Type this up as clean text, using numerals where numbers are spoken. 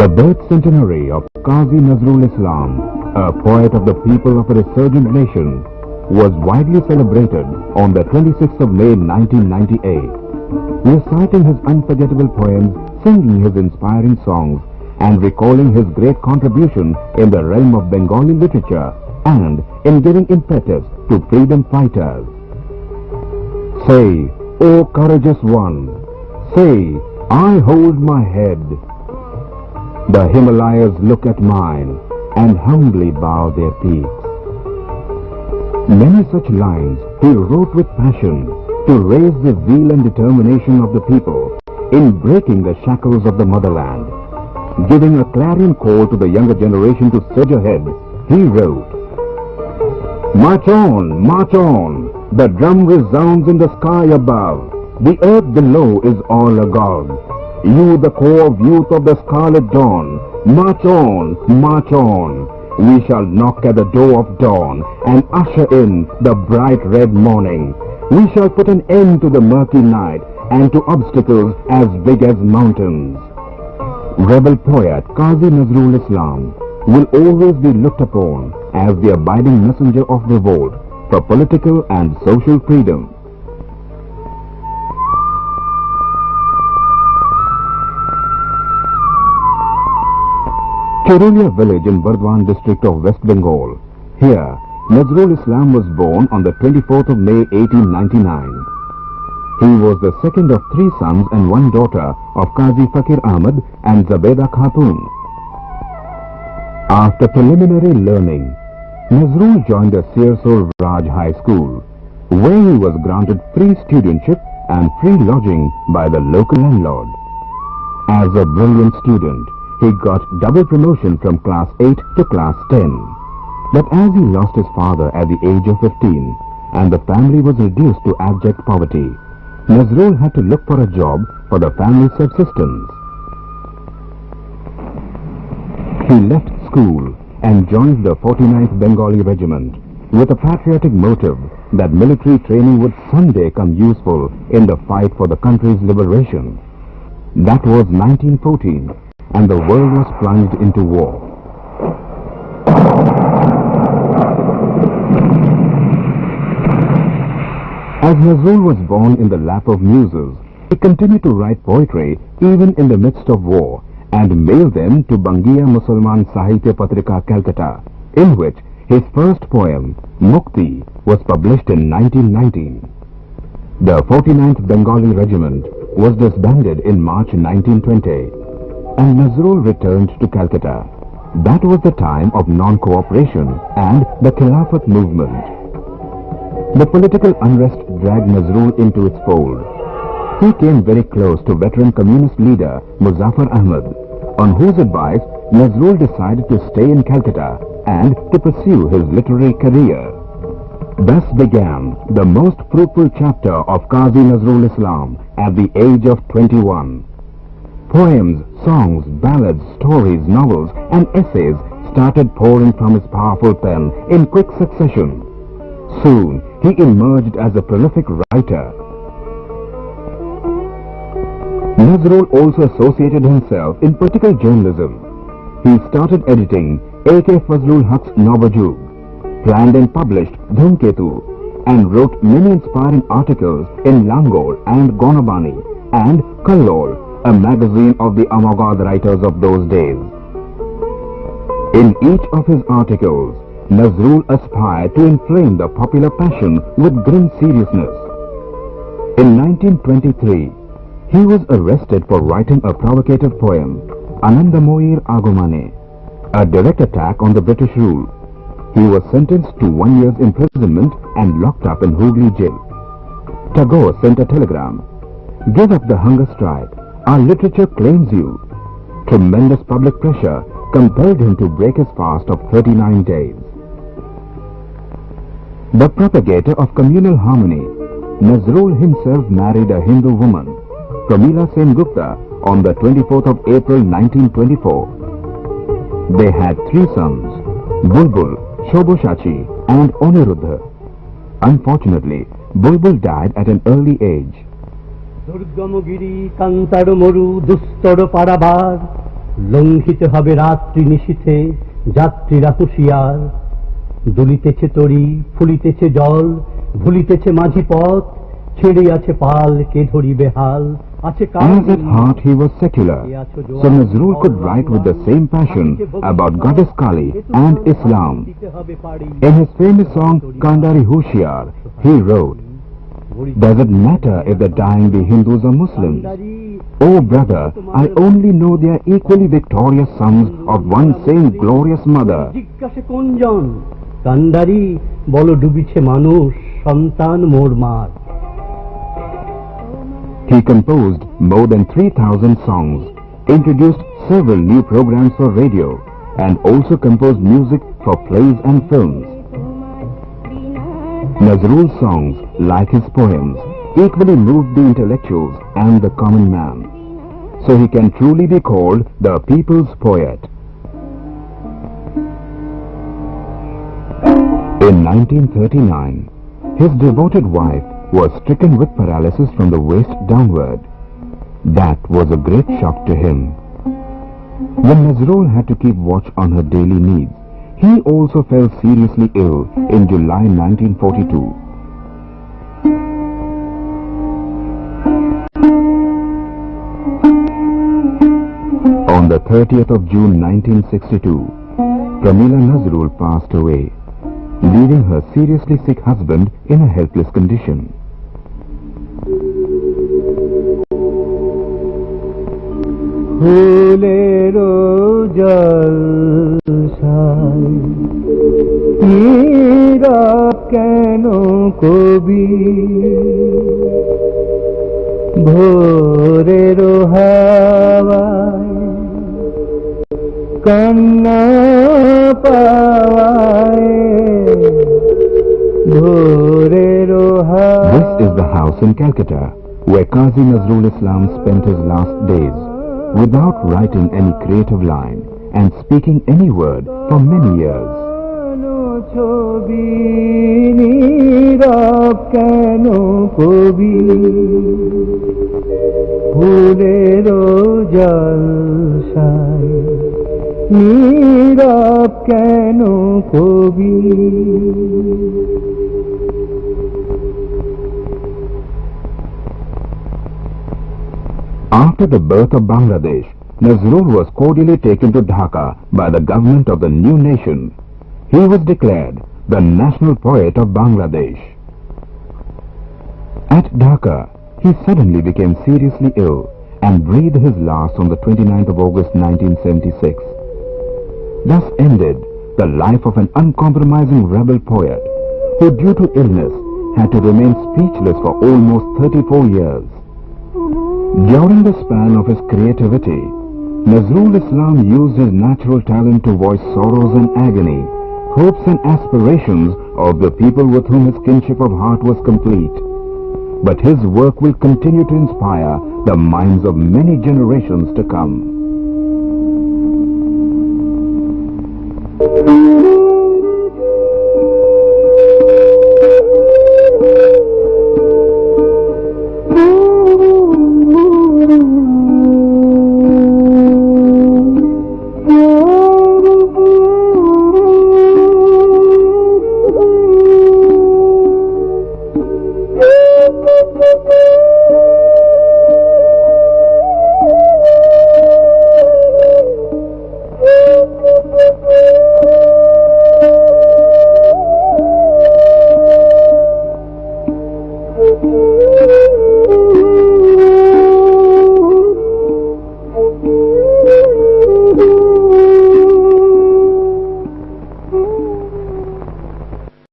The birth centenary of Qazi Nazrul Islam, a poet of the people of a resurgent nation, was widely celebrated on the 26th of May 1998, reciting his unforgettable poems, singing his inspiring songs, and recalling his great contribution in the realm of Bengali literature and in giving impetus to freedom fighters. Say, O courageous one, say, I hold my head. The Himalayas look at mine and humbly bow their peaks. Many such lines he wrote with passion to raise the zeal and determination of the people in breaking the shackles of the motherland. Giving a clarion call to the younger generation to surge ahead, he wrote, March on, the drum resounds in the sky above, the earth below is all agog. You, the core of youth of the scarlet dawn, march on, march on. We shall knock at the door of dawn and usher in the bright red morning. We shall put an end to the murky night and to obstacles as big as mountains. Rebel poet Qazi Nazrul Islam will always be looked upon as the abiding messenger of revolt for political and social freedom. Purulia village in Burdwan district of West Bengal. Here, Nazrul Islam was born on the 24th of May 1899. He was the second of three sons and one daughter of Qazi Fakir Ahmad and Zabeda Khatun. After preliminary learning, Nazrul joined the Sirsur Raj High School, where he was granted free studentship and free lodging by the local landlord. As a brilliant student, he got double promotion from class 8 to class 10. But as he lost his father at the age of 15 and the family was reduced to abject poverty, Nazrul had to look for a job for the family's subsistence. He left school and joined the 49th Bengali Regiment with a patriotic motive that military training would someday come useful in the fight for the country's liberation. That was 1914, and the world was plunged into war. As Nazrul was born in the lap of muses, he continued to write poetry even in the midst of war and mailed them to Bangiya Musalman Sahitya Patrika, Calcutta, in which his first poem, Mukti, was published in 1919. The 49th Bengali Regiment was disbanded in March 1920, and Nazrul returned to Calcutta. That was the time of non-cooperation and the Khilafat movement. The political unrest dragged Nazrul into its fold. He came very close to veteran communist leader Muzaffar Ahmad, on whose advice Nazrul decided to stay in Calcutta and to pursue his literary career. Thus began the most fruitful chapter of Qazi Nazrul Islam at the age of 21. Poems, songs, ballads, stories, novels and essays started pouring from his powerful pen in quick succession. Soon he emerged as a prolific writer. Nazrul also associated himself in political journalism. He started editing A.K. Fazlul Huq's Navajug, planned and published Dhumketu, and wrote many inspiring articles in Langol and Gonabani and Kallol, a magazine of the avant-garde writers of those days. In each of his articles, Nazrul aspired to inflame the popular passion with grim seriousness. In 1923, he was arrested for writing a provocative poem, Anandamoyir Agumane, a direct attack on the British rule. He was sentenced to 1 year's imprisonment and locked up in Hooghly jail. Tagore sent a telegram, "Give up the hunger strike. Our literature claims you." Tremendous public pressure compelled him to break his fast of 39 days. The propagator of communal harmony, Nazrul himself married a Hindu woman, Pramila Sengupta, on the 24th of April 1924. They had three sons, Bulbul, Shoboshachi and Aniruddha. Unfortunately, Bulbul died at an early age. Durgamgiri কান্তার মরু দুস্তর পারাবার লঙ্ঘিতে হবে রাত্রি নিশীথে যাত্রীরা হুঁশিয়ার, দুলিতেছে তরি ফুলিতেছে জল, ভুলিতেছে মাঝি পথ, ছেড়ে আছে পাল কে ধরিবে হাল। As at heart he was secular, so Nazrul could write with the same passion about Goddess Kali and Islam. In his famous song Kandari Hushyar, he wrote, "Does it matter if the dying be Hindus or Muslims? Oh brother, I only know they are equally victorious sons of one same glorious mother." জিজ্ঞাসে কোনজন কান্ডারি, বলো ডুবিছে মানুষ সন্তান মোর মার। He composed more than 3,000 songs, introduced several new programs for radio, and also composed music for plays and films. Nazrul's songs, like his poems, equally moved the intellectuals and the common man, so he can truly be called the people's poet. In 1939, his devoted wife was stricken with paralysis from the waist downward. That was a great shock to him. When Nazrul had to keep watch on her daily needs, he also fell seriously ill in July 1942. On the 30th of June 1962, Pramila Nazrul passed away, leaving her seriously sick husband in a helpless condition. ফুলেরো জলসায় নীরব কেন কবি, ভোরেরো হাওয়ায় কান্না পাওয়ায়, ভোরেরো হাওয়ায়। This is the house in Calcutta where Qazi Nazrul Islam spent his last days, without writing any creative line and speaking any word for many years. After the birth of Bangladesh, Nazrul was cordially taken to Dhaka by the government of the new nation. He was declared the national poet of Bangladesh. At Dhaka, he suddenly became seriously ill and breathed his last on the 29th of August 1976. Thus ended the life of an uncompromising rebel poet who, due to illness, had to remain speechless for almost 34 years. During the span of his creativity, Nazrul Islam used his natural talent to voice sorrows and agony, hopes and aspirations of the people with whom his kinship of heart was complete. But his work will continue to inspire the minds of many generations to come.